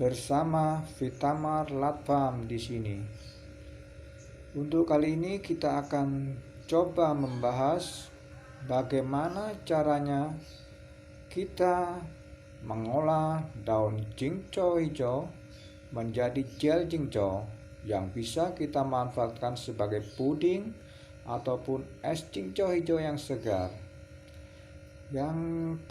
bersama Vitamar Latvam di sini. Untuk kali ini kita akan coba membahas bagaimana caranya kita mengolah daun jingco hijau menjadi gel jingco yang bisa kita manfaatkan sebagai puding ataupun es jingco hijau yang segar. Yang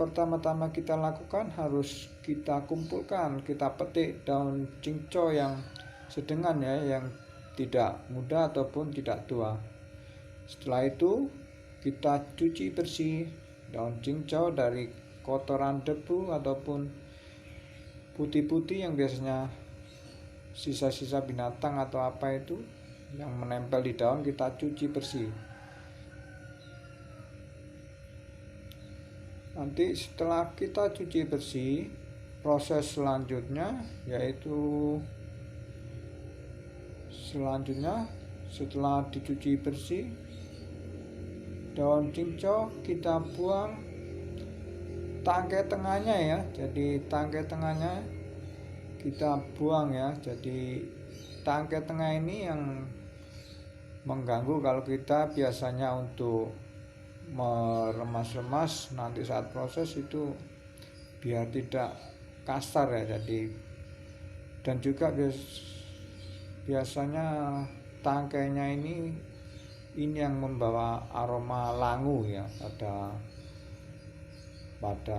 pertama-tama kita lakukan harus kita kumpulkan, kita petik daun jingco yang sedengan ya, yang tidak muda ataupun tidak tua. Setelah itu kita cuci bersih daun jingco dari kotoran debu ataupun putih-putih yang biasanya sisa-sisa binatang atau apa itu yang menempel di daun, kita cuci bersih. Nanti setelah kita cuci bersih, proses selanjutnya yaitu setelah dicuci bersih daun jingco, kita buang tangkai tengahnya ya. Jadi tangkai tengahnya kita buang ya. Jadi tangkai tengah ini yang mengganggu kalau kita biasanya untuk meremas-remas nanti saat proses itu biar tidak kasar ya. Jadi dan juga biasanya tangkainya ini yang membawa aroma langu ya pada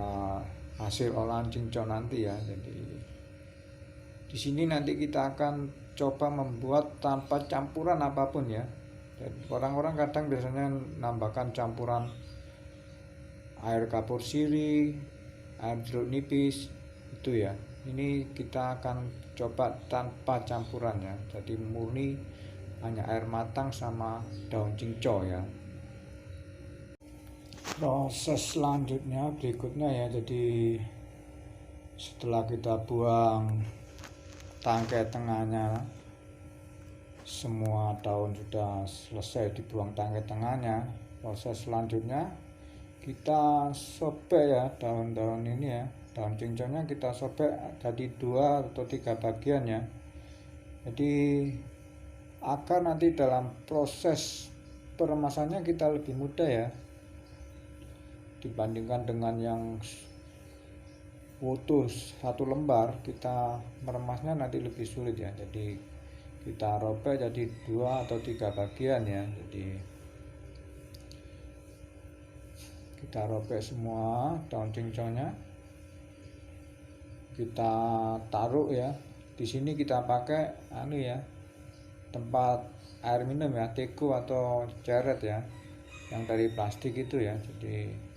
hasil olahan jingco nanti ya. Jadi di sini nanti kita akan coba membuat tanpa campuran apapun ya. Orang-orang kadang biasanya nambahkan campuran air kapur sirih, air jeruk nipis itu ya. Ini kita akan coba tanpa campuran ya. Jadi murni hanya air matang sama daun jingco ya. Proses selanjutnya berikutnya ya. Jadi setelah kita buang tangkai tengahnya, semua daun sudah selesai dibuang tangkai tengahnya, proses selanjutnya kita sobek ya daun-daun ini ya, daun jingconya kita sobek jadi 2 atau 3 bagian ya. Jadi agar nanti dalam proses peremasannya kita lebih mudah ya dibandingkan dengan yang putus 1 lembar, kita meremasnya nanti lebih sulit ya. Jadi kita robek jadi 2 atau 3 bagian ya. Jadi kita robek semua daun jingconya, kita taruh ya. Di sini kita pakai tempat air minum ya, teko atau ceret ya, yang dari plastik itu ya. Jadi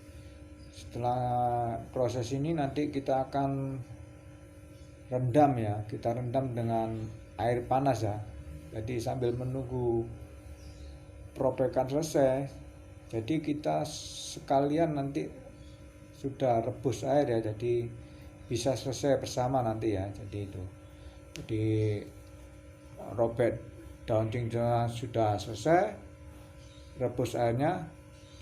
setelah proses ini nanti kita akan rendam ya, kita rendam dengan air panas ya. Jadi sambil menunggu perobekan selesai, jadi kita sekalian nanti sudah rebus air ya, jadi bisa selesai bersama nanti ya. Jadi itu, jadi robek daun jingco sudah selesai, rebus airnya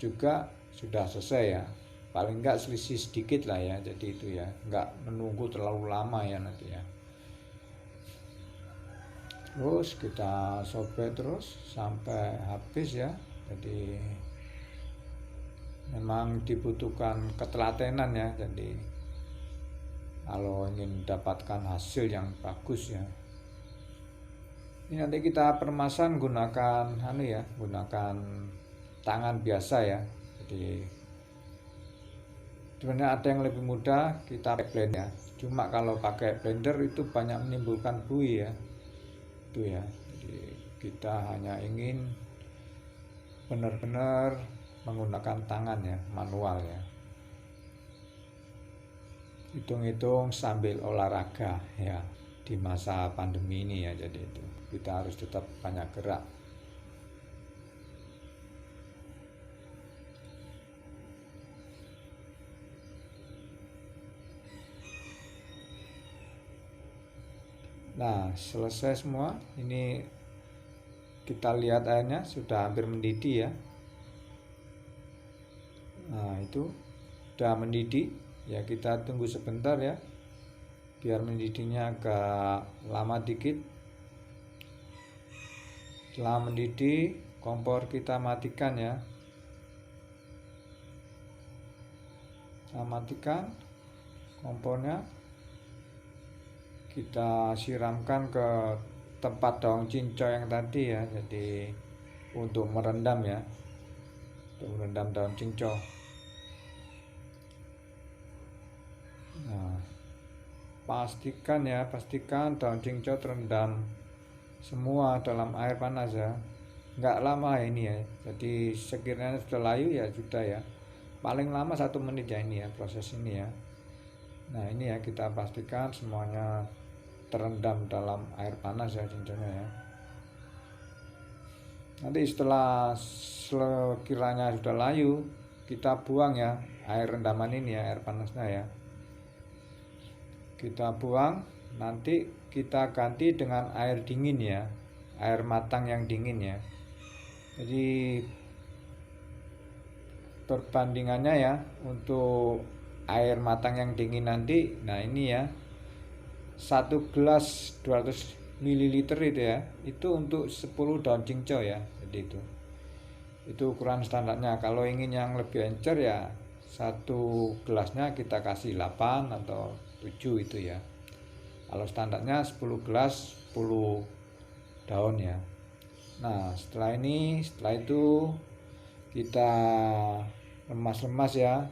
juga sudah selesai ya. Paling enggak selisih sedikit lah ya. Jadi itu ya, enggak menunggu terlalu lama ya nanti ya. Terus kita sobek terus sampai habis ya. Jadi memang dibutuhkan ketelatenan ya. Jadi kalau ingin mendapatkan hasil yang bagus ya. Ini nanti kita peremasan gunakan gunakan tangan biasa ya. Jadi sebenarnya ada yang lebih mudah, kita pakai blender ya. Cuma kalau pakai blender itu banyak menimbulkan buih ya. Itu ya. Jadi kita hanya ingin benar-benar menggunakan tangan ya, manual ya. Hitung-hitung sambil olahraga ya di masa pandemi ini ya. Jadi itu kita harus tetap banyak gerak. Nah, selesai semua. Ini kita lihat airnya sudah hampir mendidih ya. Nah, itu sudah mendidih ya. Kita tunggu sebentar ya biar mendidihnya agak lama dikit. Setelah mendidih, kompor kita matikan ya. Kita matikan kompornya. Kita siramkan ke tempat daun cincau yang tadi ya. Jadi untuk merendam ya. Untuk merendam daun cincau. Nah, pastikan daun cincau terendam semua dalam air panas ya, nggak lama ini ya. Jadi sekiranya sudah layu ya sudah ya, paling lama 1 menit ya ini ya proses ini ya. Nah ini ya, kita pastikan semuanya terendam dalam air panas ya cincaunya ya. Nanti setelah sekiranya sudah layu, kita buang ya air rendaman ini ya, air panasnya ya. Kita buang, nanti kita ganti dengan air dingin ya, air matang yang dingin ya. Jadi perbandingannya ya, untuk air matang yang dingin nanti, nah ini ya, 1 gelas 200 ml itu ya, itu untuk 10 daun cincau ya. Jadi itu ukuran standarnya. Kalau ingin yang lebih encer ya, 1 gelasnya kita kasih 8 atau 7 itu ya. Kalau standarnya 10 gelas 10 daun ya. Nah setelah itu kita remas-remas ya.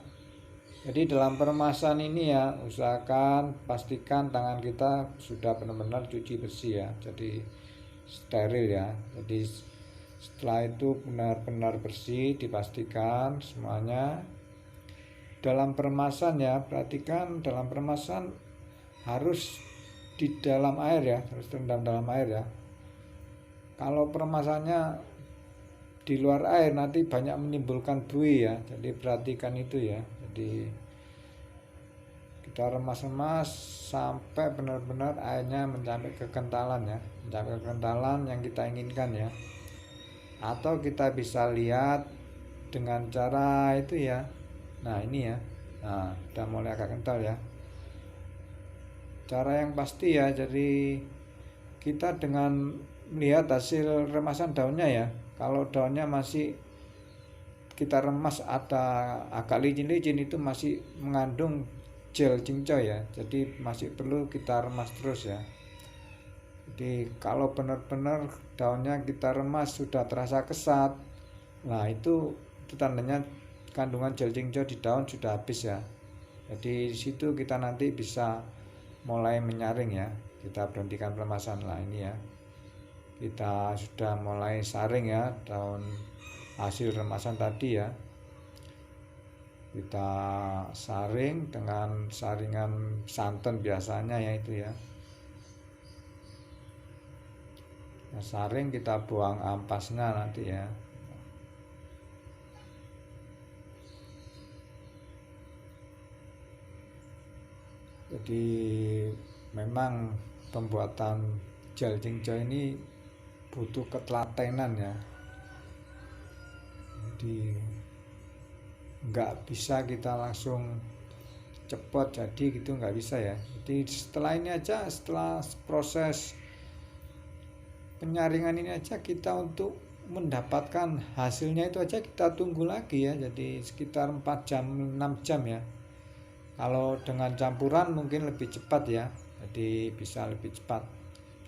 Jadi dalam peremasan ini ya, usahakan pastikan tangan kita sudah benar-benar cuci bersih ya, jadi steril ya. Jadi setelah itu benar-benar bersih, dipastikan semuanya. Dalam peremasan ya, perhatikan dalam peremasan harus di dalam air ya, harus terendam dalam air ya. Kalau peremasannya di luar air nanti banyak menimbulkan buih ya, jadi perhatikan itu ya. Jadi kita remas-remas sampai benar-benar airnya mencapai kekentalan ya, mencapai kekentalan yang kita inginkan ya. Atau kita bisa lihat dengan cara itu ya. Nah ini ya, nah udah mulai agak kental ya. Cara yang pasti ya, jadi kita dengan melihat hasil remasan daunnya ya. Kalau daunnya masih kita remas ada agak licin-licin, itu masih mengandung gel cincau ya, jadi masih perlu kita remas terus ya. Jadi kalau benar-benar daunnya kita remas sudah terasa kesat, nah itu tandanya kandungan gel cincau di daun sudah habis ya. Jadi di situ kita nanti bisa mulai menyaring ya, kita berhentikan peremasan. Lah ini ya, kita sudah mulai saring ya daun hasil remasan tadi ya. Kita saring dengan saringan santan biasanya ya itu ya. Nah, saring, kita buang ampasnya nanti ya. Jadi memang pembuatan gel cincau ini butuh ketelatenan ya. Jadi nggak bisa kita langsung cepet jadi gitu, nggak bisa ya. Jadi setelah ini aja, setelah proses penyaringan ini aja, kita untuk mendapatkan hasilnya itu aja kita tunggu lagi ya. Jadi sekitar 4 jam 6 jam ya. Kalau dengan campuran mungkin lebih cepat ya, jadi bisa lebih cepat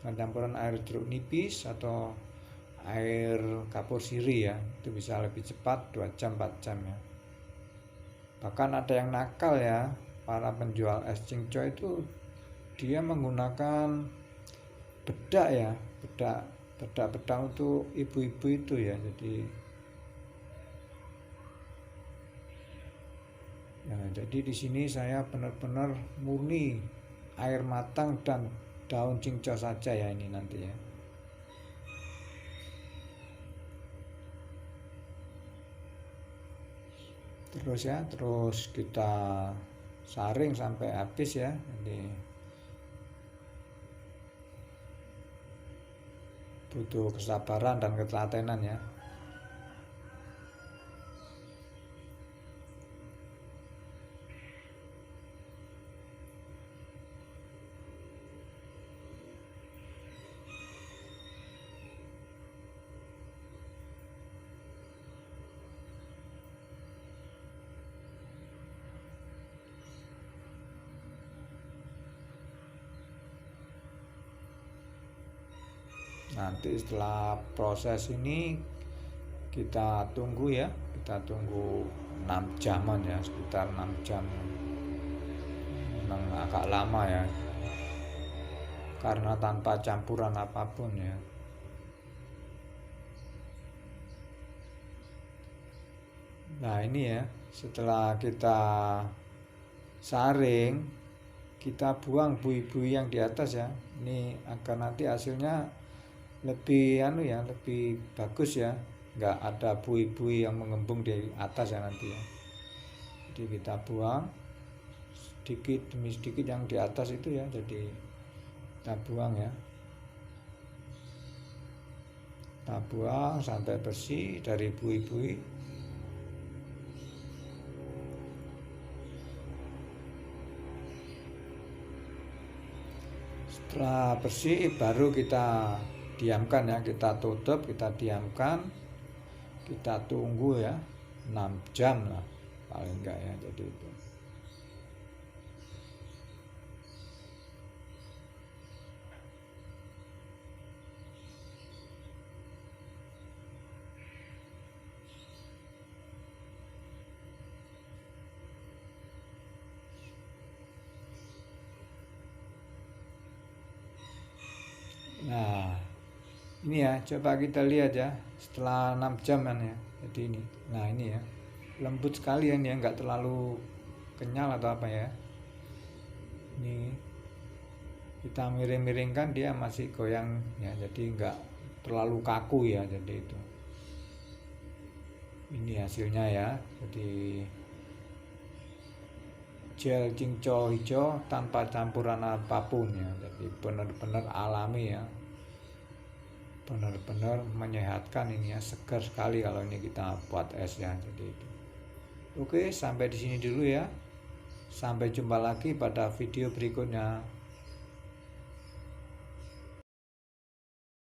dengan campuran air jeruk nipis atau air kapur sirih ya, itu bisa lebih cepat 2 jam 4 jam ya. Bahkan ada yang nakal ya, para penjual es cincau itu dia menggunakan bedak ya, bedak untuk ibu-ibu itu ya. Jadi di sini saya benar-benar murni air matang dan daun cincau saja ya ini nanti ya. Terus kita saring sampai habis ya. Jadi butuh kesabaran dan ketelatenan ya. Nanti setelah proses ini kita tunggu ya, kita tunggu 6 jaman ya, sekitar 6 jam. Memang agak lama ya, karena tanpa campuran apapun ya. Nah ini ya, setelah kita saring, kita buang buih-buih yang di atas ya. Ini agar nanti hasilnya lebih lebih bagus ya, nggak ada buih-buih yang mengembung di atas ya nanti ya. Jadi kita buang sedikit demi sedikit yang di atas itu ya, jadi kita buang ya, kita buang sampai bersih dari buih-buih. Setelah bersih baru kita diamkan ya, kita tutup, kita diamkan, kita tunggu ya 6 jam lah paling enggak ya, jadi itu. Nah ini ya, coba kita lihat ya setelah 6 jam kan ya, jadi ini, nah ini ya lembut sekali ya, ini ya, nggak terlalu kenyal atau apa ya. Ini kita miring-miringkan dia masih goyang ya, jadi nggak terlalu kaku ya, jadi itu. Ini hasilnya ya, jadi gel cincau hijau tanpa campuran apapun ya, jadi benar-benar alami ya, benar-benar menyehatkan ini ya, segar sekali kalau ini kita buat es ya, jadi itu. Oke, sampai di sini dulu ya, sampai jumpa lagi pada video berikutnya.